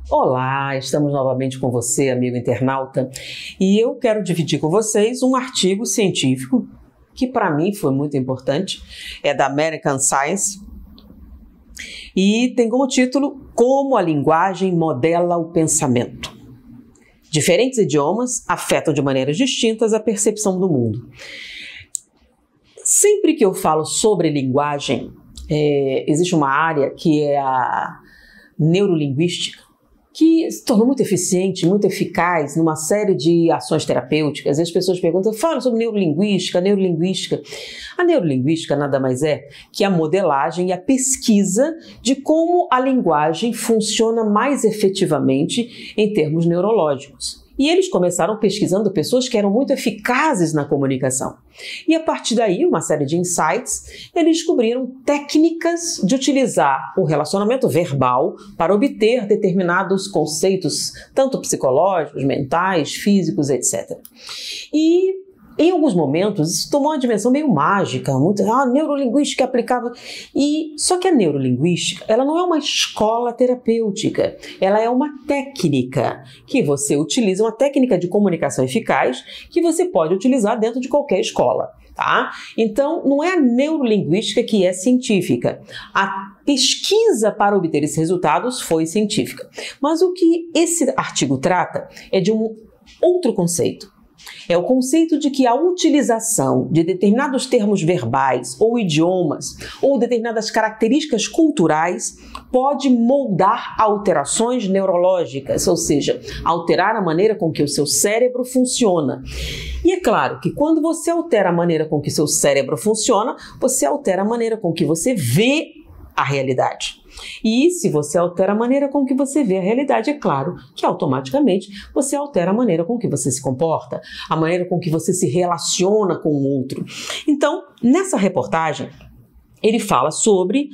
Olá, estamos novamente com você, amigo internauta, e eu quero dividir com vocês um artigo científico que para mim foi muito importante, é da American Science e tem como título Como a linguagem modela o pensamento. Diferentes idiomas afetam de maneiras distintas a percepção do mundo. Sempre que eu falo sobre linguagem, existe uma área que é a neurolinguística, que se tornou muito eficiente, muito eficaz numa série de ações terapêuticas. As pessoas perguntam, fala sobre neurolinguística. A neurolinguística nada mais é que a modelagem e a pesquisa de como a linguagem funciona mais efetivamente em termos neurológicos. E eles começaram pesquisando pessoas que eram muito eficazes na comunicação. E a partir daí, uma série de insights, eles descobriram técnicas de utilizar o relacionamento verbal para obter determinados conceitos, tanto psicológicos, mentais, físicos, etc. E em alguns momentos isso tomou uma dimensão meio mágica, a neurolinguística aplicava. Só que a neurolinguística, ela não é uma escola terapêutica, ela é uma técnica que você utiliza, uma técnica de comunicação eficaz que você pode utilizar dentro de qualquer escola. Tá? Então, não é a neurolinguística que é científica. A pesquisa para obter esses resultados foi científica. Mas o que esse artigo trata é de um outro conceito. É o conceito de que a utilização de determinados termos verbais ou idiomas ou determinadas características culturais pode moldar alterações neurológicas, ou seja, alterar a maneira com que o seu cérebro funciona. E é claro que quando você altera a maneira com que o seu cérebro funciona, você altera a maneira com que você vê a realidade. E se você altera a maneira com que você vê a realidade, é claro que automaticamente você altera a maneira com que você se comporta, a maneira com que você se relaciona com o outro. Então, nessa reportagem, ele fala sobre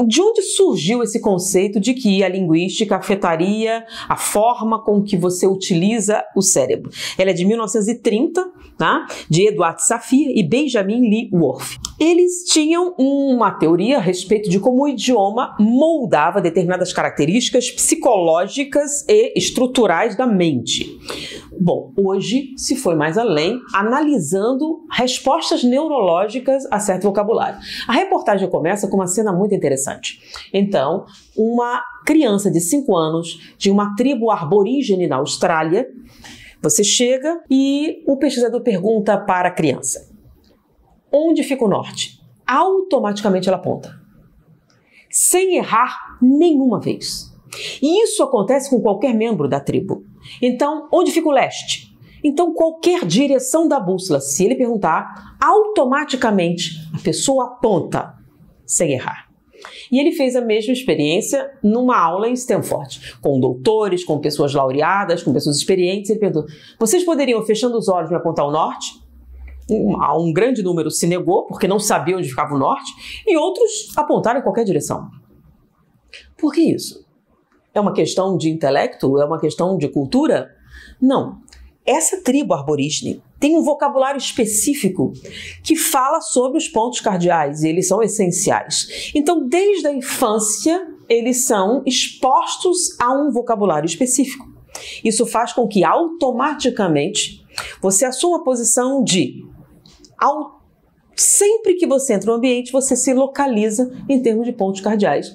de onde surgiu esse conceito de que a linguística afetaria a forma com que você utiliza o cérebro. Ela é de 1930, tá? De Edward Safir e Benjamin Lee Whorf. Eles tinham uma teoria a respeito de como o idioma moldava determinadas características psicológicas e estruturais da mente. Bom, hoje se foi mais além, analisando respostas neurológicas a certo vocabulário. A reportagem começa com uma cena muito interessante. Então, uma criança de 5 anos, de uma tribo aborígene na Austrália, você chega e o pesquisador pergunta para a criança: onde fica o norte? Automaticamente ela aponta, sem errar nenhuma vez. E isso acontece com qualquer membro da tribo. Então, onde fica o leste? Então, qualquer direção da bússola, se ele perguntar, automaticamente a pessoa aponta, sem errar. E ele fez a mesma experiência numa aula em Stanford, com doutores, com pessoas laureadas, com pessoas experientes. Ele perguntou: vocês poderiam, fechando os olhos, me apontar o norte? Um grande número se negou, porque não sabia onde ficava o norte, e outros apontaram em qualquer direção. Por que isso? É uma questão de intelecto? É uma questão de cultura? Não. Essa tribo aborígene tem um vocabulário específico que fala sobre os pontos cardeais e eles são essenciais. Então, desde a infância, eles são expostos a um vocabulário específico. Isso faz com que automaticamente você assuma a posição de sempre que você entra no ambiente, você se localiza em termos de pontos cardeais.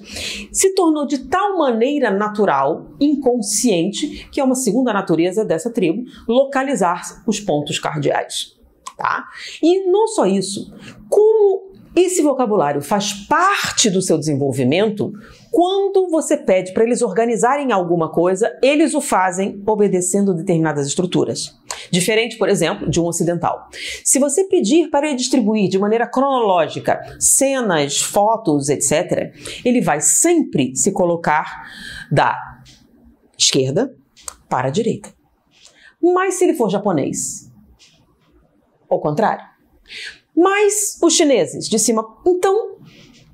Se tornou de tal maneira natural, inconsciente, que é uma segunda natureza dessa tribo, localizar os pontos cardeais. Tá? E não só isso, como esse vocabulário faz parte do seu desenvolvimento, quando você pede para eles organizarem alguma coisa, eles o fazem obedecendo determinadas estruturas. Diferente, por exemplo, de um ocidental. Se você pedir para ele distribuir de maneira cronológica cenas, fotos, etc., ele vai sempre se colocar da esquerda para a direita. Mas se ele for japonês, ao contrário. Mas os chineses, de cima. Então,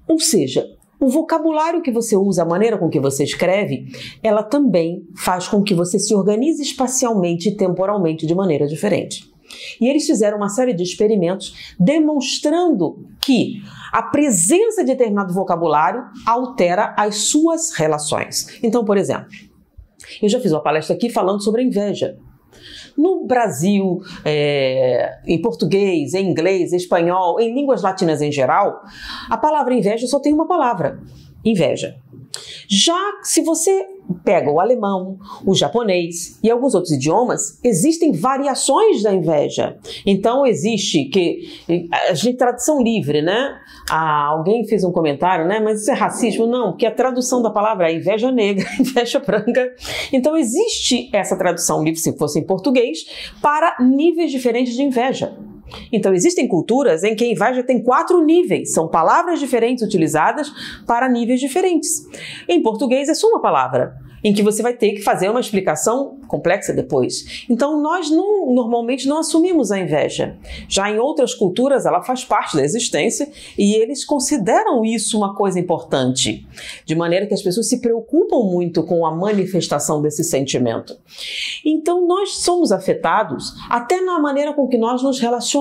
ou seja, o vocabulário que você usa, a maneira com que você escreve, ela também faz com que você se organize espacialmente e temporalmente de maneira diferente. E eles fizeram uma série de experimentos demonstrando que a presença de determinado vocabulário altera as suas relações. Então, por exemplo, Eu já fiz uma palestra aqui falando sobre a inveja. No Brasil, em português, em inglês, em espanhol, em línguas latinas em geral, a palavra inveja só tem uma palavra: inveja. Já se você pega o alemão, o japonês e alguns outros idiomas, existem variações da inveja. Então existe a gente tradução livre, né? Alguém fez um comentário, né? Mas isso é racismo? Não, porque a tradução da palavra é inveja negra, inveja branca. Então existe essa tradução livre, se fosse em português, para níveis diferentes de inveja. Então existem culturas em que a inveja tem 4 níveis, são palavras diferentes utilizadas para níveis diferentes. Em português é só uma palavra, em que você vai ter que fazer uma explicação complexa depois. Então nós normalmente não assumimos a inveja. Já em outras culturas ela faz parte da existência e eles consideram isso uma coisa importante, de maneira que as pessoas se preocupam muito com a manifestação desse sentimento. Então nós somos afetados até na maneira com que nós nos relacionamos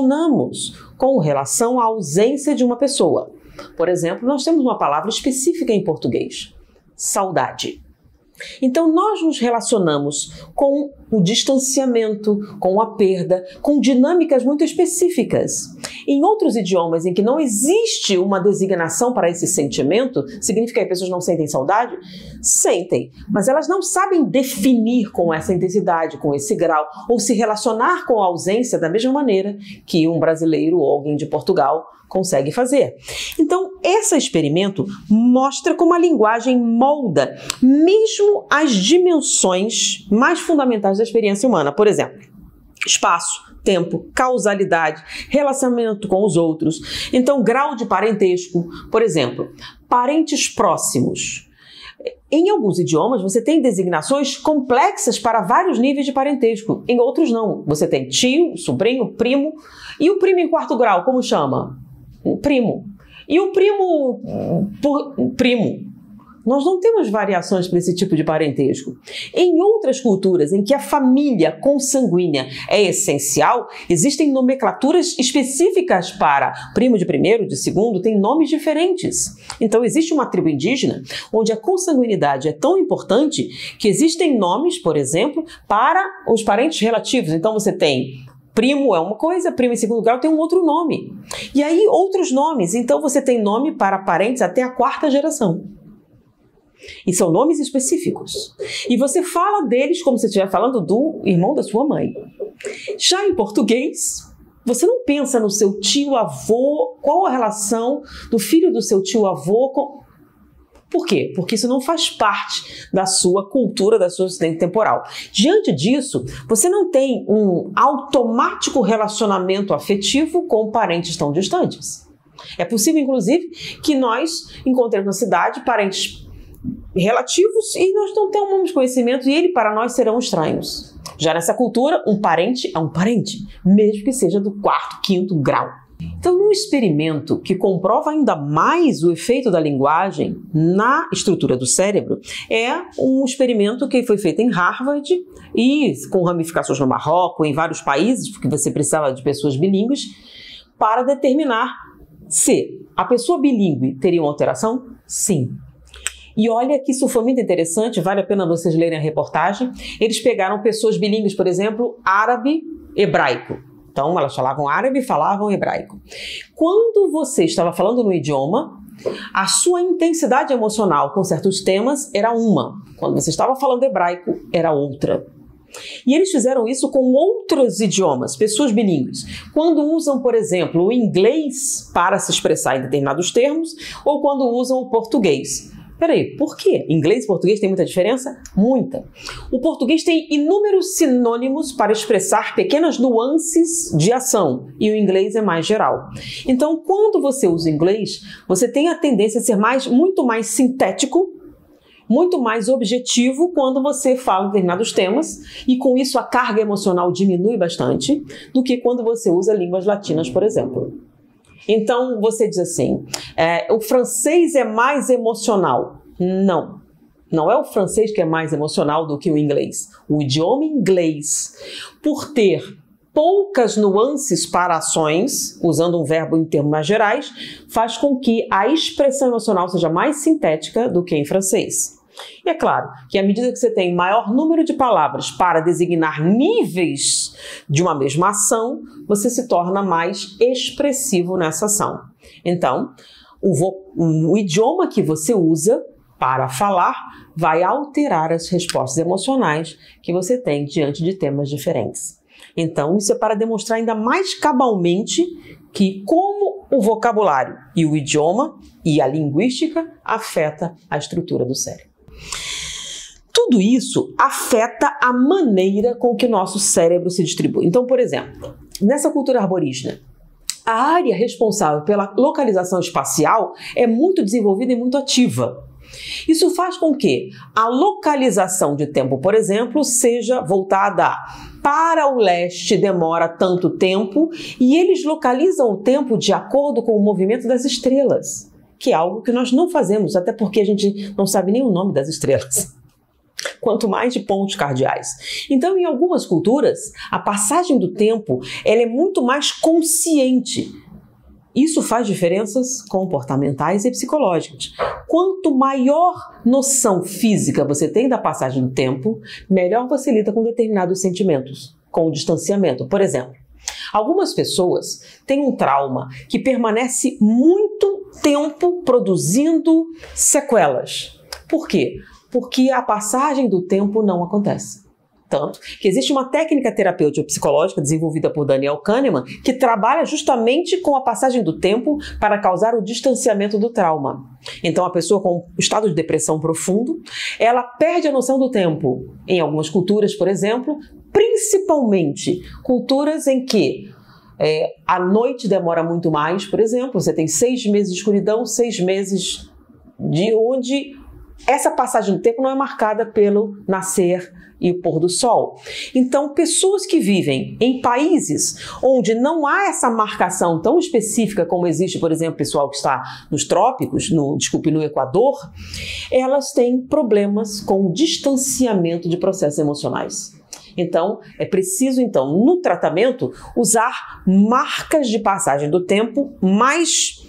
com relação à ausência de uma pessoa. Por exemplo, nós temos uma palavra específica em português: saudade. Então nós nos relacionamos com o distanciamento, com a perda, com dinâmicas muito específicas. Em outros idiomas em que não existe uma designação para esse sentimento, significa que as pessoas não sentem saudade? Sentem, mas elas não sabem definir com essa intensidade, com esse grau, ou se relacionar com a ausência da mesma maneira que um brasileiro ou alguém de Portugal consegue fazer. Então, esse experimento mostra como a linguagem molda mesmo as dimensões mais fundamentais da experiência humana. Por exemplo, espaço, tempo, causalidade, relacionamento com os outros. Então, grau de parentesco, por exemplo, parentes próximos. Em alguns idiomas, você tem designações complexas para vários níveis de parentesco. Em outros, não. Você tem tio, sobrinho, primo. E o primo em 4º grau, como chama? Primo. E o primo primo. Nós não temos variações para esse tipo de parentesco. Em outras culturas em que a família consanguínea é essencial, existem nomenclaturas específicas para primo de primeiro, de segundo, tem nomes diferentes. Então existe uma tribo indígena onde a consanguinidade é tão importante que existem nomes, por exemplo, para os parentes relativos. Então você tem primo é uma coisa, primo em 2º grau tem um outro nome. E aí outros nomes. Então você tem nome para parentes até a 4ª geração. E são nomes específicos. E você fala deles como se estivesse falando do irmão da sua mãe. Já em português, você não pensa no seu tio-avô, qual a relação do filho do seu tio-avô com... Por quê? Porque isso não faz parte da sua cultura, da sua assistência temporal. Diante disso, você não tem um automático relacionamento afetivo com parentes tão distantes. É possível, inclusive, que nós encontremos na cidade parentes relativos e nós não temos conhecimento e ele para nós serão estranhos. Já nessa cultura, um parente é um parente, mesmo que seja do 4º, 5º grau. Então, num experimento que comprova ainda mais o efeito da linguagem na estrutura do cérebro, é um experimento que foi feito em Harvard e com ramificações no Marrocos, em vários países, porque você precisava de pessoas bilíngues, para determinar se a pessoa bilíngue teria uma alteração? Sim. E olha que isso foi muito interessante, vale a pena vocês lerem a reportagem. Eles pegaram pessoas bilíngues, por exemplo, árabe, hebraico. Então, elas falavam árabe e falavam hebraico. Quando você estava falando no idioma, a sua intensidade emocional com certos temas era uma. Quando você estava falando hebraico, era outra. E eles fizeram isso com outros idiomas, pessoas bilíngues. Quando usam, por exemplo, o inglês para se expressar em determinados termos, ou quando usam o português. Peraí, por quê? Inglês e português tem muita diferença? Muita. O português tem inúmeros sinônimos para expressar pequenas nuances de ação e o inglês é mais geral. Então, quando você usa inglês, você tem a tendência a ser muito mais sintético, muito mais objetivo quando você fala em determinados temas e com isso a carga emocional diminui bastante do que quando você usa línguas latinas, por exemplo. Então, você diz assim, o francês é mais emocional. Não, não é o francês que é mais emocional do que o inglês. O idioma inglês, por ter poucas nuances para ações, usando um verbo em termos mais gerais, faz com que a expressão emocional seja mais sintética do que em francês. E é claro que à medida que você tem maior número de palavras para designar níveis de uma mesma ação, você se torna mais expressivo nessa ação. Então, o idioma que você usa para falar vai alterar as respostas emocionais que você tem diante de temas diferentes. Então, isso é para demonstrar ainda mais cabalmente que como o vocabulário e o idioma e a linguística afeta a estrutura do cérebro. Tudo isso afeta a maneira com que o nosso cérebro se distribui. Então, por exemplo, nessa cultura aborígena, a área responsável pela localização espacial é muito desenvolvida e muito ativa. Isso faz com que a localização de tempo, por exemplo, seja voltada para o leste, demora tanto tempo, e eles localizam o tempo de acordo com o movimento das estrelas, que é algo que nós não fazemos, até porque a gente não sabe nem o nome das estrelas, quanto mais de pontos cardeais. Então, em algumas culturas, a passagem do tempo ela é muito mais consciente. Isso faz diferenças comportamentais e psicológicas. Quanto maior noção física você tem da passagem do tempo, melhor você lida com determinados sentimentos, com o distanciamento. Por exemplo, algumas pessoas têm um trauma que permanece muito tempo produzindo sequelas. Por quê? Porque a passagem do tempo não acontece. Tanto que existe uma técnica terapêutica psicológica desenvolvida por Daniel Kahneman que trabalha justamente com a passagem do tempo para causar o distanciamento do trauma. Então, a pessoa com estado de depressão profundo, ela perde a noção do tempo. Em algumas culturas, por exemplo, principalmente culturas em que a noite demora muito mais, por exemplo, você tem 6 meses de escuridão, 6 meses de onde essa passagem do tempo não é marcada pelo nascer e o pôr do sol. Então, pessoas que vivem em países onde não há essa marcação tão específica como existe, por exemplo, o pessoal que está nos trópicos, no Equador, elas têm problemas com o distanciamento de processos emocionais. Então, é preciso, no tratamento, usar marcas de passagem do tempo mais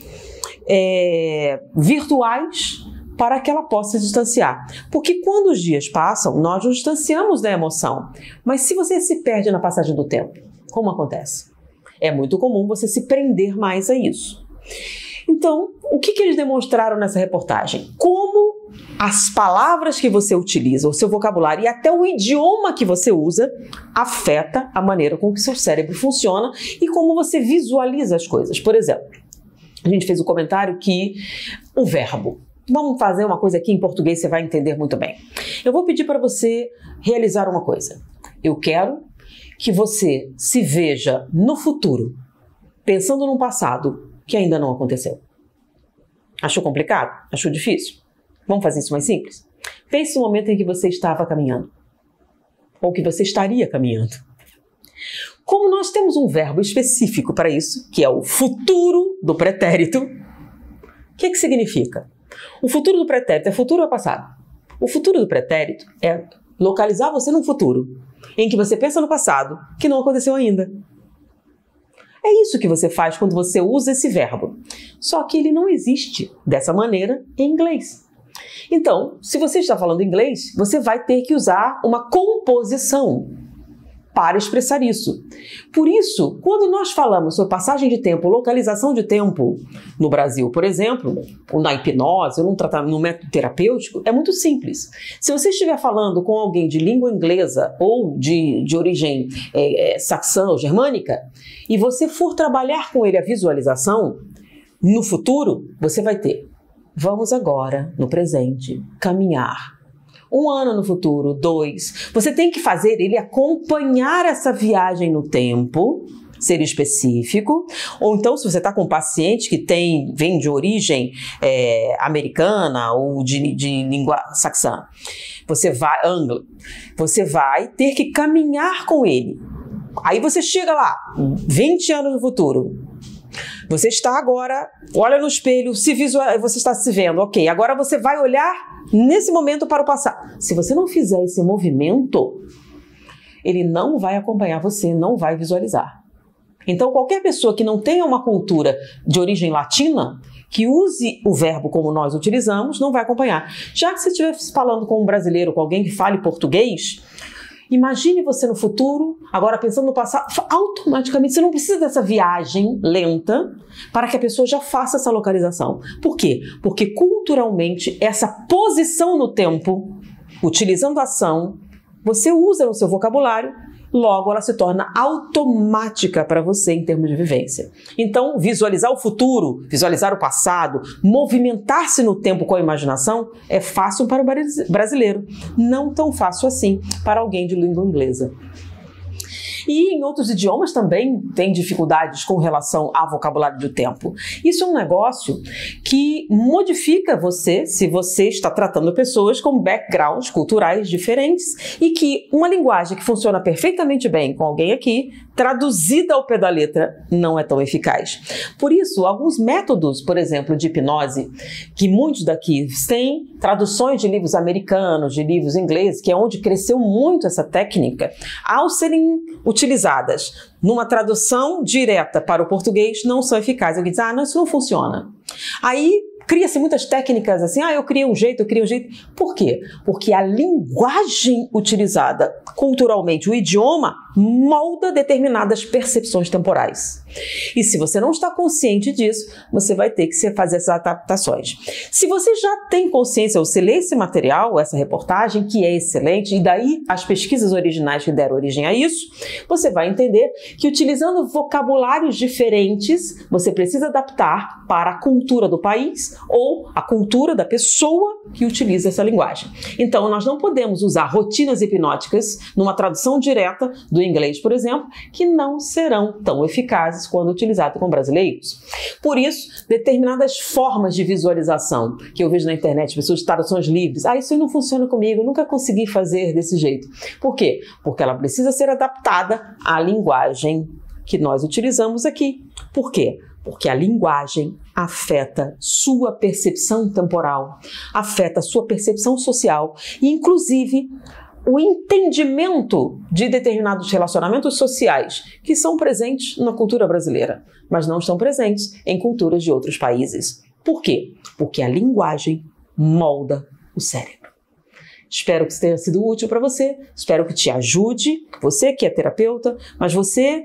virtuais, para que ela possa se distanciar. Porque quando os dias passam, nós nos distanciamos da emoção. Mas se você se perde na passagem do tempo, como acontece? É muito comum você se prender mais a isso. Então, o que eles demonstraram nessa reportagem? Como as palavras que você utiliza, o seu vocabulário e até o idioma que você usa afeta a maneira com que seu cérebro funciona e como você visualiza as coisas. Por exemplo, a gente fez um comentário que o verbo. Vamos fazer uma coisa aqui em português, você vai entender muito bem. Eu vou pedir para você realizar uma coisa. Eu quero que você se veja no futuro, pensando num passado que ainda não aconteceu. Achou complicado? Achou difícil? Vamos fazer isso mais simples? Pense no momento em que você estava caminhando, ou que você estaria caminhando. Como nós temos um verbo específico para isso, que é o futuro do pretérito, o que significa? O futuro do pretérito é futuro ou é passado? O futuro do pretérito é localizar você num futuro em que você pensa no passado que não aconteceu ainda. É isso que você faz quando você usa esse verbo. Só que ele não existe dessa maneira em inglês. Então, se você está falando inglês, você vai ter que usar uma composição para expressar isso. Por isso, quando nós falamos sobre passagem de tempo, localização de tempo no Brasil, por exemplo, ou na hipnose, ou no método terapêutico, é muito simples. Se você estiver falando com alguém de língua inglesa ou de origem saxã ou germânica, e você for trabalhar com ele a visualização, no futuro, você vai ter: vamos agora, no presente, caminhar. 1 ano no futuro, 2. Você tem que fazer ele acompanhar essa viagem no tempo, ser específico. Ou então, se você está com um paciente que vem de origem americana ou de língua saxã, você vai ter que caminhar com ele. Aí você chega lá, 20 anos no futuro. Você está agora, olha no espelho, você está se vendo, ok. Agora você vai olhar nesse momento para o passado. Se você não fizer esse movimento, ele não vai acompanhar você, não vai visualizar. Então, qualquer pessoa que não tenha uma cultura de origem latina, que use o verbo como nós utilizamos, não vai acompanhar. Já que você estiver falando com um brasileiro, com alguém que fale português, imagine você no futuro, agora pensando no passado, automaticamente você não precisa dessa viagem lenta para que a pessoa já faça essa localização. Por quê? Porque culturalmente essa posição no tempo, utilizando a ação, você usa no seu vocabulário, logo ela se torna automática para você em termos de vivência. Então, visualizar o futuro, visualizar o passado, movimentar-se no tempo com a imaginação é fácil para o brasileiro, não tão fácil assim para alguém de língua inglesa. E em outros idiomas também tem dificuldades com relação ao vocabulário do tempo. Isso é um negócio que modifica você, se você está tratando pessoas com backgrounds culturais diferentes e que uma linguagem que funciona perfeitamente bem com alguém aqui, traduzida ao pé da letra, não é tão eficaz. Por isso, alguns métodos, por exemplo, de hipnose, que muitos daqui têm traduções de livros americanos, de livros ingleses, que é onde cresceu muito essa técnica, ao serem utilizadas numa tradução direta para o português, não são eficazes. Alguém diz, não, isso não funciona. Aí cria-se muitas técnicas assim, eu criei um jeito. Por quê? Porque a linguagem utilizada culturalmente, o idioma, molda determinadas percepções temporais. E se você não está consciente disso, você vai ter que fazer essas adaptações. Se você já tem consciência, você lê esse material, essa reportagem, que é excelente, e daí as pesquisas originais que deram origem a isso, você vai entender que utilizando vocabulários diferentes, você precisa adaptar para a cultura do país ou a cultura da pessoa que utiliza essa linguagem. Então, nós não podemos usar rotinas hipnóticas numa tradução direta do inglês, por exemplo, que não serão tão eficazes quando utilizadas com brasileiros. Por isso, determinadas formas de visualização que eu vejo na internet, pessoas de traduções livres, isso aí não funciona comigo, eu nunca consegui fazer desse jeito. Por quê? Porque ela precisa ser adaptada à linguagem que nós utilizamos aqui. Por quê? Porque a linguagem afeta sua percepção temporal, afeta sua percepção social e, inclusive, o entendimento de determinados relacionamentos sociais que são presentes na cultura brasileira, mas não estão presentes em culturas de outros países. Por quê? Porque a linguagem molda o cérebro. Espero que isso tenha sido útil para você, espero que te ajude, você que é terapeuta, mas você,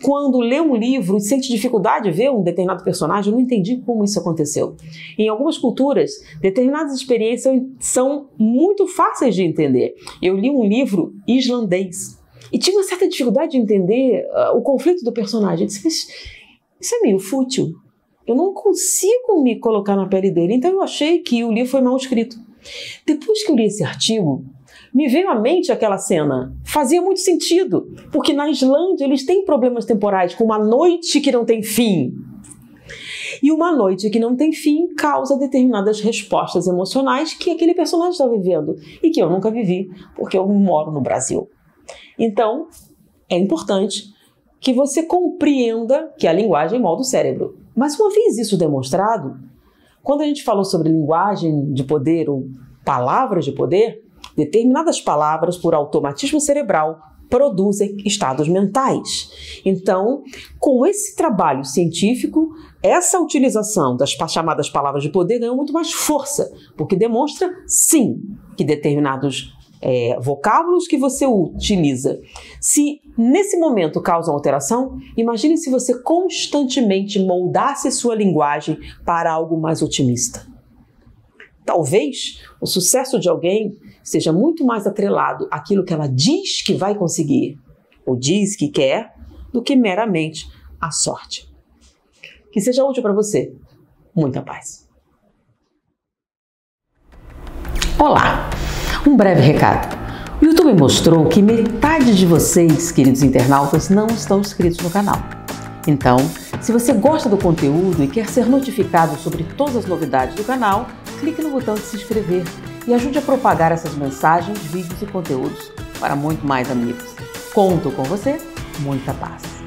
quando lê um livro e sente dificuldade de ver um determinado personagem, eu não entendi como isso aconteceu. Em algumas culturas, determinadas experiências são muito fáceis de entender. Eu li um livro islandês e tive uma certa dificuldade de entender o conflito do personagem. Eu disse, mas isso é meio fútil. Eu não consigo me colocar na pele dele. Então eu achei que o livro foi mal escrito. Depois que eu li esse artigo, me veio à mente aquela cena. Fazia muito sentido, porque na Islândia eles têm problemas temporais, com uma noite que não tem fim. E uma noite que não tem fim causa determinadas respostas emocionais que aquele personagem está vivendo e que eu nunca vivi, porque eu moro no Brasil. Então, é importante que você compreenda que a linguagem molda o cérebro. Mas uma vez isso demonstrado, quando a gente falou sobre linguagem de poder ou palavras de poder, determinadas palavras, por automatismo cerebral, produzem estados mentais. Então, com esse trabalho científico, essa utilização das chamadas palavras de poder ganhou muito mais força, porque demonstra, sim, que determinados vocábulos que você utiliza, se nesse momento causam alteração, imagine se você constantemente moldasse sua linguagem para algo mais otimista. Talvez o sucesso de alguém seja muito mais atrelado àquilo que ela diz que vai conseguir, ou diz que quer, do que meramente a sorte. Que seja útil para você. Muita paz. Olá! Um breve recado. O YouTube mostrou que metade de vocês, queridos internautas, não estão inscritos no canal. Então, se você gosta do conteúdo e quer ser notificado sobre todas as novidades do canal, clique no botão de se inscrever e ajude a propagar essas mensagens, vídeos e conteúdos para muito mais amigos. Conto com você, muita paz.